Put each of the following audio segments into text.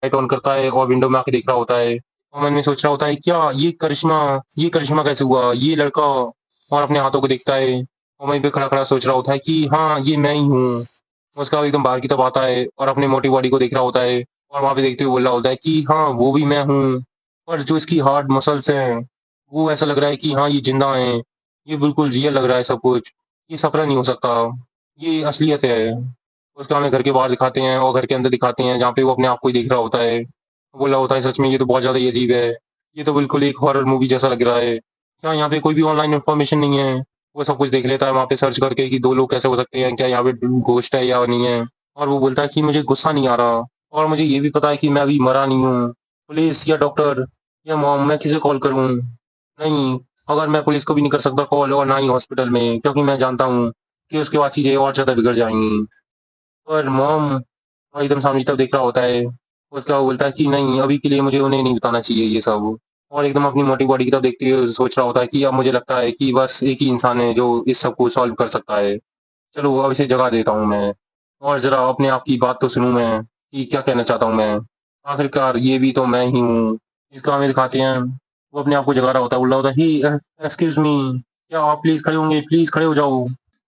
Light on करता है और विंडो में आके देख रहा होता है और मन में सोच रहा होता है, क्या ये करिश्मा कैसे हुआ? ये लड़का और अपने हाथों को देखता है और वहीं पे खड़ा-खड़ा सोच रहा होता है कि हाँ, ये मैं ही हूँ। उसके बाद एकदम बाहर की तरफ आता है और अपनी मोटी बॉडी को देख रहा होता है और वहाँ पे देखते हुए बोल रहा होता है कि हाँ, वो भी मैं हूँ। और जो इसकी हार्ड मसल्स हैं, वो ऐसा लग रहा है कि हाँ, ये ज़िंदा हैं। ये बिल्कुल रियल लग रहा है सब कुछ। ये सपना नहीं हो सकता। ये असलियत है। उसको हमें घर के बाहर दिखाते हैं और घर के अंदर दिखाते हैं जहाँ पे वो अपने आप को ही देख रहा होता है। बोल रहा होता है सच में ये तो बहुत ज़्यादा ही अजीब है। ये तो बिल्कुल एक हॉरर मूवी जैसा लग रहा है। क्या यहाँ पे कोई भी ऑनलाइन इन्फॉर्मेशन नहीं है? वो सब कुछ देख लेता है वहाँ पे सर्च करके कि 2 लोग कैसे हो सकते हैं? क्या यहाँ पे घोस्ट है या नहीं है? और वो बोलता है कि मुझे गुस्सा नहीं आ रहा और मुझे ये भी पता है कि मैं अभी मरा नहीं हूँ। पुलिस या डॉक्टर या मॉम मैं किसे कॉल करूँ? नहीं, अगर मैं पुलिस को भी नहीं कर सकता कॉल और ना ही हॉस्पिटल में क्योंकि मैं जानता हूँ कि उसके बाद चीज़ें और ज़्यादा बिगड़ जाएँगी। पर मॉम वो एकदम सामने की तरफ देख रहा होता है। उसके बाद वो बोलता है कि नहीं, अभी के लिए मुझे उन्हें नहीं बताना चाहिए ये सब। और एकदम अपनी मोटी बॉडी की तरफ देखते हुए सोच रहा होता है कि अब मुझे लगता है कि बस एक ही इंसान है जो इस सब को सॉल्व कर सकता है। चलो अब इसे जगा देता हूँ मैं और ज़रा अपने आप की बात तो सुनूँ मैं कि क्या कहना चाहता हूँ मैं। आखिरकार ये भी तो मैं ही हूँ। इसको हमें दिखाते हैं, वो अपने आप को जगा रहा होता है, बोल रहा होता है, "ही एक्सक्यूज़ मी, क्या आप प्लीज़ खड़े होंगे? प्लीज़ खड़े हो जाओ।"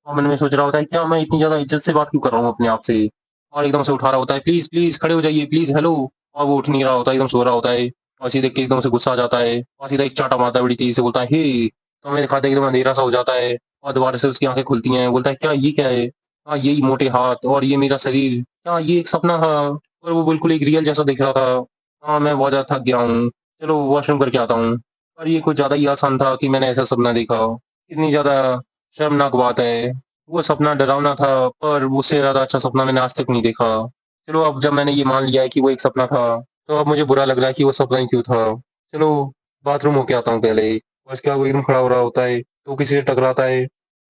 और मन में सोच रहा होता है, क्या मैं इतनी ज़्यादा इज़्ज़त से बात क्यों कर रहा हूँ अपने आप से? और एकदम से उठा रहा होता है, "प्लीज़, प्लीज़ खड़े हो जाइए, प्लीज़ हेलो।" और वो उठ नहीं रहा होता है, एकदम सो रहा होता है और इसे देख के एकदम से गुस्सा आ जाता है और सीधा एक चाँटा मारता है बड़ी तेज़ी से, बोलता है, "हे!" तो हमें दिखाता है एकदम अँधेरा सा हो जाता है और दोबारा से उसकी आँखें खुलती हैं। बोलता है, "क्या ये क्या है? हाँ, यही मोटे हाथ और ये मेरा शरीर, क्या ये एक सपना था?" और वो बिल्कुल एक रियल जैसा दिख रहा था। हाँ, मैं बहुत ज़्यादा थक गया हूँ। चलो वॉशरूम करके आता हूँ। पर ये कुछ ज़्यादा ही आसान था कि मैंने ऐसा सपना देखा। कितनी ज़्यादा शर्मनाक बात है। वो सपना डरावना था, पर उससे ज़्यादा अच्छा सपना मैंने आज तक नहीं देखा। चलो अब जब मैंने ये मान लिया है कि वो एक सपना था, तो अब मुझे बुरा लग रहा है कि वो सपना ही क्यों था। चलो बाथरूम होके आता हूँ पहले। और उसके बाद वो एकदम खड़ा हो रहा होता है, तो किसी से टकराता है।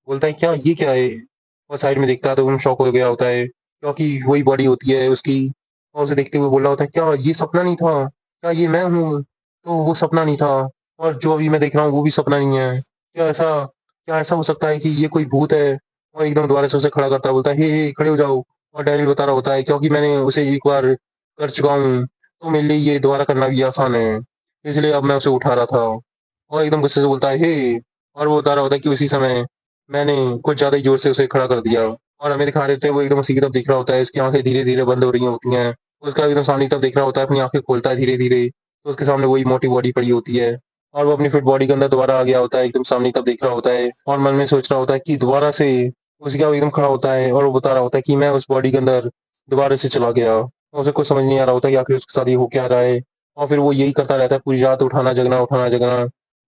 बोलता है, "क्या ये क्या है?" और साइड में देखता है तो एकदम शॉक हो गया होता है, क्योंकि वही बॉडी होती है उसकी। और उसे देखते हुए बोल रहा होता है, "क्या ये सपना नहीं था? क्या ये मैं हूँ?" तो वो सपना नहीं था और जो अभी मैं देख रहा हूँ वो भी सपना नहीं है। क्या ऐसा हो सकता है कि ये कोई भूत है? और एकदम दोबारा से उसे खड़ा करता है, बोलता है, "हे, हे, खड़े हो जाओ।" और डैनियल बता रहा होता है, क्योंकि मैंने उसे एक बार कर चुका हूँ, तो मेरे लिए ये दोबारा करना भी आसान है। इसलिए अब मैं उसे उठा रहा था। और एकदम गुस्से से बोलता है, "हे!" और वो बता रहा होता है कि उसी समय मैंने कुछ ज़्यादा ही ज़ोर से उसे खड़ा कर दिया और हमें दिखा रहे थे वो एकदम उसी की तरफ देख रहा होता है, उसकी आँखें धीरे-धीरे बंद हो रही होती हैं। उसका एकदम सामने की तरफ देख रहा होता है, अपनी आँखें खोलता है धीरे-धीरे, तो उसके सामने वही मोटी बॉडी पड़ी होती है और वो अपनी फिट बॉडी के अंदर दोबारा आ गया होता है, एकदम सामने की तरफ देख रहा होता है और मन में सोच रहा होता है कि दोबारा से उसके वो एकदम खड़ा होता है और वो बता रहा होता है कि मैं उस बॉडी के अंदर दोबारा से चला गया। और उसे कुछ समझ नहीं आ रहा होता कि आखिर उसके साथ ये हो क्या रहा है और फिर वो यही करता रहता है पूरी रात, उठाना जगना।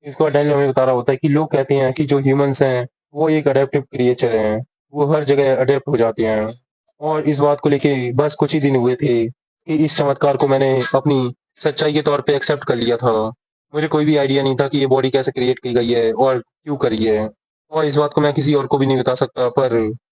इसके बाद डैनियल हमें बता रहा होता है कि लोग कहते हैं कि जो ह्यूमन्स हैं, वो एक अडैप्टिव क्रिएचर हैं। वो हर जगह अडैप्ट हो जाते हैं और इस बात को लेके बस कुछ ही दिन हुए थे कि इस चमत्कार को मैंने अपनी सच्चाई के तौर पे एक्सेप्ट कर लिया था। मुझे कोई भी आइडिया नहीं था कि ये बॉडी कैसे क्रिएट की गई है और क्यों करी है और इस बात को मैं किसी और को भी नहीं बता सकता, पर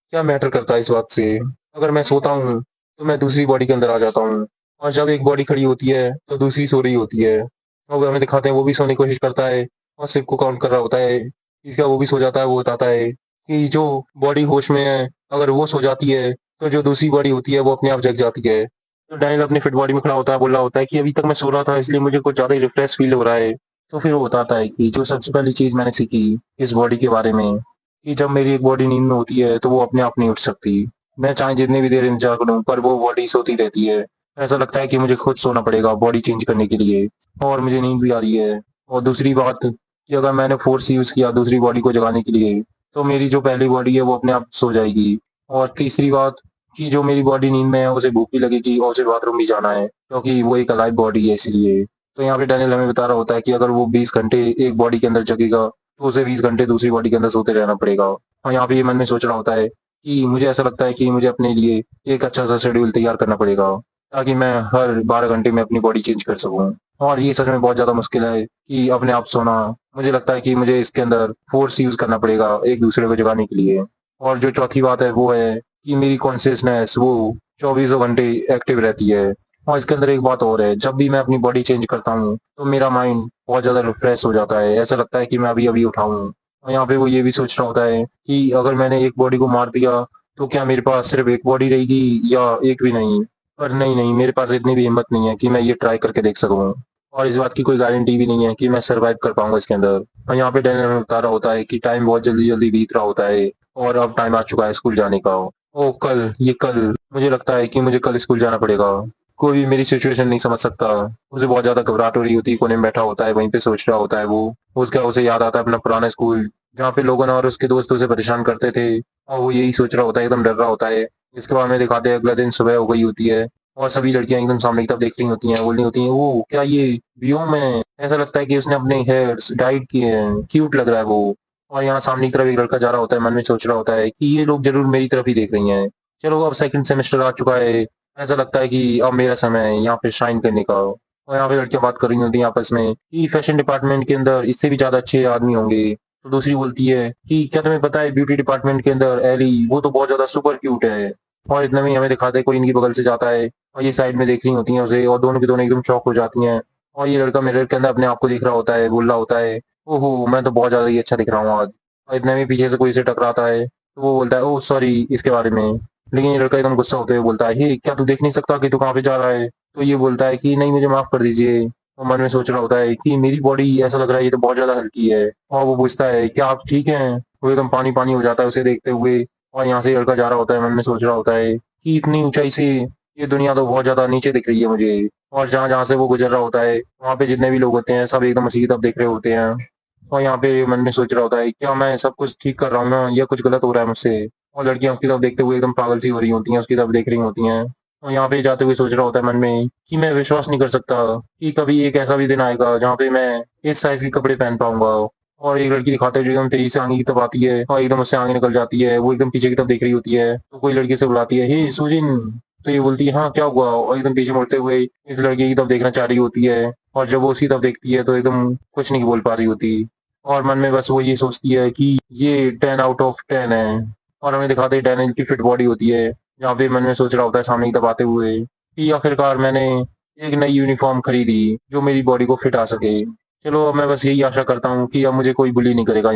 क्या मैटर करता है इस बात से? अगर मैं सोता हूँ, तो मैं दूसरी बॉडी के अंदर आ जाता हूँ और जब एक बॉडी खड़ी होती है, तो दूसरी सो रही होती है। और हमें दिखाते हैं वो भी सोने की कोशिश करता है और सिर को काउंट कर रहा होता है। इसका वो भी सो जाता है, वो बताता है कि जो बॉडी होश में है, अगर वो सो जाती है, तो जो दूसरी बॉडी होती है, वो अपने आप जग जाती है। तो डैनियल अपनी फिट बॉडी में खड़ा होता है, बोल रहा होता है कि अभी तक मैं सो रहा था, इसलिए मुझे कुछ ज़्यादा ही रिफ्रेश फ़ील हो रहा है। तो फिर वो बताता है कि जो सबसे पहली चीज़ मैंने सीखी इस बॉडी के बारे में, कि जब मेरी एक बॉडी नींद में होती है, तो वो अपने आप नहीं उठ सकती। मैं चाहे जितनी भी देर इंतज़ार करूँ, पर वो बॉडी सोती रहती है। ऐसा लगता है कि मुझे खुद सोना पड़ेगा बॉडी चेंज करने के लिए और मुझे नींद भी आ रही है। और दूसरी बात कि अगर मैंने फ़ोर्स यूज़ किया दूसरी बॉडी को जगाने के लिए, तो मेरी जो पहली बॉडी है वो अपने आप सो जाएगी। और तीसरी बात कि जो मेरी बॉडी नींद में है उसे भूख भी लगेगी और उसे बाथरूम भी जाना है, क्योंकि वो एक अलाइव बॉडी है इसलिए। तो यहाँ पे डैनियल हमें बता रहा होता है कि अगर वो 20 घंटे एक बॉडी के अंदर जगेगा, तो उसे 20 घंटे दूसरी बॉडी के अंदर सोते रहना पड़ेगा। और यहाँ पे ये मन में सोच रहा होता है कि मुझे ऐसा लगता है कि मुझे अपने लिए एक अच्छा-सा शेड्यूल तैयार करना पड़ेगा, ताकि मैं हर 12 घंटे में अपनी बॉडी चेंज कर सकूँ। और ये सच में बहुत ज़्यादा मुश्किल है कि अपने आप सोना। मुझे लगता है कि मुझे इसके अंदर फ़ोर्स यूज़ करना पड़ेगा एक दूसरे को जगाने के लिए। और जो चौथी बात है वो है कि मेरी कॉन्शियसनेस वो चौबीसों घंटे एक्टिव रहती है। और इसके अंदर एक बात और है, जब भी मैं अपनी बॉडी चेंज करता हूँ, तो मेरा माइंड बहुत ज़्यादा रिफ्रेश हो जाता है। ऐसा लगता है कि मैं अभी-अभी उठा हूँ। और यहाँ पे वो ये भी सोच रहा होता है कि अगर मैंने एक बॉडी को मार दिया, तो क्या मेरे पास सिर्फ़ एक बॉडी रहेगी या एक भी नहीं? पर नहीं, मेरे पास इतनी भी हिम्मत नहीं है कि मैं ये ट्राई करके देख सकूँ। और इस बात की कोई गारंटी भी नहीं है कि मैं सर्वाइव कर पाऊँगा इसके अंदर। और यहाँ पे डैनियल बता रहा होता है कि टाइम बहुत जल्दी-जल्दी बीत रहा होता है और अब टाइम आ चुका है स्कूल जाने का। ओह! कल, मुझे लगता है कि मुझे कल स्कूल जाना पड़ेगा। कोई भी मेरी सिचुएशन नहीं समझ सकता। उसे बहुत ज़्यादा घबराहट हो रही होती है, कोने में बैठा होता है, वहीं पे सोच रहा होता है वो। उसे याद आता है अपना पुराना स्कूल, जहाँ पे लोगन और उसके दोस्त उसे परेशान करते थे और वो यही सोच रहा होता है, एकदम डर रहा होता है। इसके बाद में दिखाते हैं अगला दिन सुबह हो गई होती है और सभी लड़कियाँ एकदम सामने की तरफ देख रही होती हैं, बोल रही होती हैं, "ओह! क्या ये व्योम है?" ऐसा लगता है कि उसने अपने हेयर्स डाइड किए हैं, क्यूट लग रहा है वो। और यहाँ सामने की तरफ एक लड़का जा रहा होता है, मन में सोच रहा होता है कि ये लोग ज़रूर मेरी तरफ ही देख रही हैं। चलो अब सेकंड सेमेस्टर आ चुका है, ऐसा लगता है कि अब मेरा समय है यहाँ पे शाइन करने का। और यहाँ पे लड़कियाँ बात कर रही होती हैं आपस में कि फैशन डिपार्टमेंट के अंदर इससे भी ज़्यादा अच्छे आदमी होंगे। तो दूसरी बोलती है कि क्या तुम्हें पता है ब्यूटी डिपार्टमेंट के अंदर एली वो तो बहुत ज़्यादा सुपर क्यूट है। और इतना में हमें दिखाते हैं कोई इनकी बगल से जाता है और ये साइड में देख रही होती हैं उसे और दोनों की दोनों एकदम शॉक हो जाती हैं। और ये लड़का मिरर के अंदर अपने आप को देख रहा होता है, बोल रहा होता है, "ओहो! मैं तो बहुत ज़्यादा ही अच्छा दिख रहा हूँ आज।" और इतने में पीछे से कोई इसे टकराता है, तो वो बोलता है, "ओह! सॉरी" इसके बारे में। लेकिन ये लड़का एकदम गुस्सा होते हुए बोलता है, "हे! क्या तू देख नहीं सकता कि तू कहाँ पे जा रहा है?" तो ये बोलता है कि, "नहीं, मुझे माफ़ कर दीजिए।" और मन में सोच रहा होता है कि मेरी बॉडी ऐसा लग रहा है ये तो बहुत ज़्यादा हल्की है। और वो पूछता है, "क्या आप ठीक हैं?" वो एकदम पानी-पानी हो जाता है उसे देखते हुए और यहाँ से ये लड़का जा रहा होता है, मन में सोच रहा होता है कि इतनी ऊँचाई से ये दुनिया तो बहुत ज़्यादा नीचे दिख रही है मुझे। और जहाँ-जहाँ से वो गुज़र रहा होता है, वहाँ पे जितने भी लोग होते हैं, सब एकदम उसी की तरफ देख रहे होते हैं। और यहाँ पे मन में सोच रहा होता है, क्या मैं सब कुछ ठीक कर रहा हूँ ना या कुछ गलत हो रहा है मुझसे? और लड़कियाँ उसकी तरफ देखते हुए एकदम पागल सी हो रही होती हैं, उसकी तरफ देख रही होती हैं। और यहाँ पे जाते हुए सोच रहा होता है मन में कि मैं विश्वास नहीं कर सकता कि कभी एक ऐसा भी दिन आएगा जहाँ पे मैं इस साइज़ के कपड़े पहन पाऊँगा। और एक लड़की दिखाते हैं जो एकदम तेज़ी से आगे की तरफ आती है और एकदम उससे आगे निकल जाती है। वो एकदम पीछे की तरफ देख रही होती है, तो कोई लड़की उसे बुलाती है, "हे सुजिन!" तो ये बोलती है, "हाँ, क्या हुआ?" और एकदम पीछे मुड़ते हुए इस लड़की की तरफ देखना चाह रही होती है और जब वो उसकी तरफ देखती है तो एकदम कुछ नहीं बोल पा रही होती। और मन में बस वो ये सोचती है कि ये 10 आउट ऑफ 10 है। और हमें दिखाते हैं डैनियल की फिट बॉडी होती है, जहाँ पे मन में सोच रहा होता है सामने की तरफ आते हुए कि आखिरकार मैंने एक नई यूनिफ़ॉर्म खरीदी, जो मेरी बॉडी को फिट आ सके। चलो अब मैं बस यही आशा करता हूँ कि अब मुझे कोई बुली नहीं करेगा।